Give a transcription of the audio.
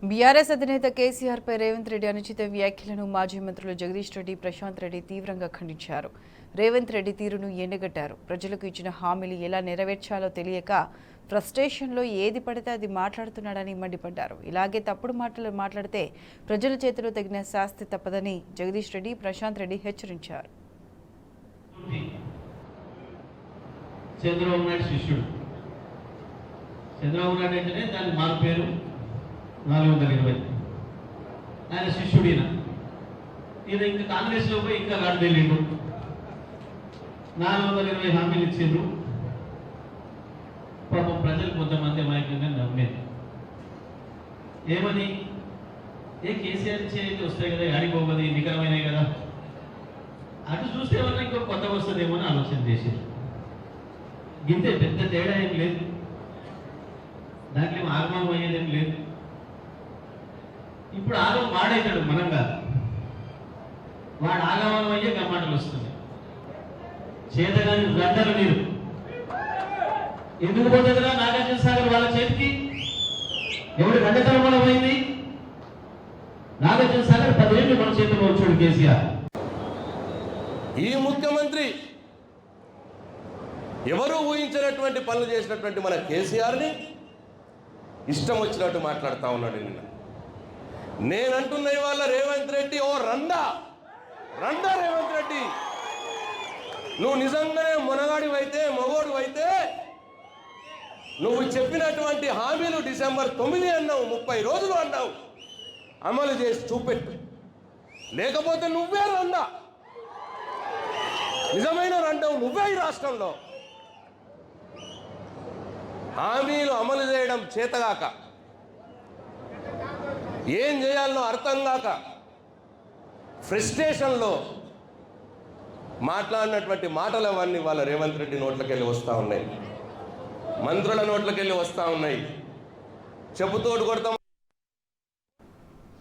BRS అధినేత కేసీఆర్ పై రేవంత్ రెడ్డి అనుచిత వ్యాఖ్యలను మాజీ మంత్రులు జగదీష్ రెడ్డి, ప్రశాంత్ రెడ్డి తీవ్రంగా ఖండించారు. రేవంత్ రెడ్డి తీరును ఎండగట్టారు. ప్రజలకు ఇచ్చిన హామీలు ఎలా నెరవేర్చాలో తెలియక ఫ్రస్ట్రేషన్లో ఏది పడితే అది మాట్లాడుతున్నాడని మండిపడ్డారు. ఇలాగే తప్పుడు మాటలు మాట్లాడితే ప్రజల చేతిలో తగిన శాస్తి తప్పదని జగదీష్ రెడ్డి, ప్రశాంత్ రెడ్డి హెచ్చరించారు. చంద్రబాబు నాయుడు శిష్యుడు. చంద్రబాబు నాయుడు అంటేనే దాని మారు పేరు 420. ఆయన శిష్యుడు ఈయన ఇంకా కాంగ్రెస్లో పోయి ఇంకా గాడి వెళ్ళిండు. 420 హామీలు ఇచ్చిండ్రు. పాపం ప్రజలు కొంతమంది అమాయకంగా నమ్మేది ఏమని, కేసీఆర్ ఇచ్చేది వస్తాయి కదా, ఆడిపోవది నికరమైనవి కదా, అటు చూస్తే ఏమన్నా ఇంకో కొత్త వస్తుందేమో అని ఆలోచన చేసేది. గింతే, పెద్ద తేడా ఏం లేదు, దాంట్లో ఏం ఆగమనం అయ్యేదేం లేదు. ఇప్పుడు ఆగమం వాడైతాడు, మనం కాదు. వాడు ఆగమనం అయ్యే గమ్మాటలు వస్తుంది. చేతగాని గంటలు నీరు ఎందుకు పోతుందిరా నాగార్జున సాగర్ వాళ్ళ చేతికి? ఎవరి గంటతనం వల్ల పోయింది? నాగార్జున సాగర్ 10 ఏళ్ళు మన చేతిలో వచ్చాడు కేసీఆర్. ఈ ముఖ్యమంత్రి ఎవరు ఊహించినటువంటి పనులు చేసినటువంటి మన కేసీఆర్ని ఇష్టం వచ్చినట్టు మాట్లాడుతూ ఉన్నాడు. నేనంటున్న ఇవాళ రేవంత్ రెడ్డి ఓ రండా రేవంత్ రెడ్డి, నువ్వు నిజంగానే మొనగాడివైతే, మగోడివైతే నువ్వు చెప్పినటువంటి హామీలు డిసెంబర్ 9 అన్నావు, 30 రోజులు అన్నావు, అమలు చేసి చూపెట్టు. లేకపోతే నువ్వే రండా, నిజమైన రండవు నువ్వే ఈ రాష్ట్రంలో. హామీలు అమలు చేయడం చేతగాక, ఏం చేయాలనో అర్థం కాక ఫ్రస్ట్రేషన్లో మాట్లాడినటువంటి మాటలు అవన్నీ వాళ్ళ రేవంత్ రెడ్డి నోట్లకెళ్ళి వస్తూ ఉన్నాయి, మంత్రుల నోట్లకెళ్ళి వస్తూ ఉన్నాయి. చెప్పుతోడు కొడతాం.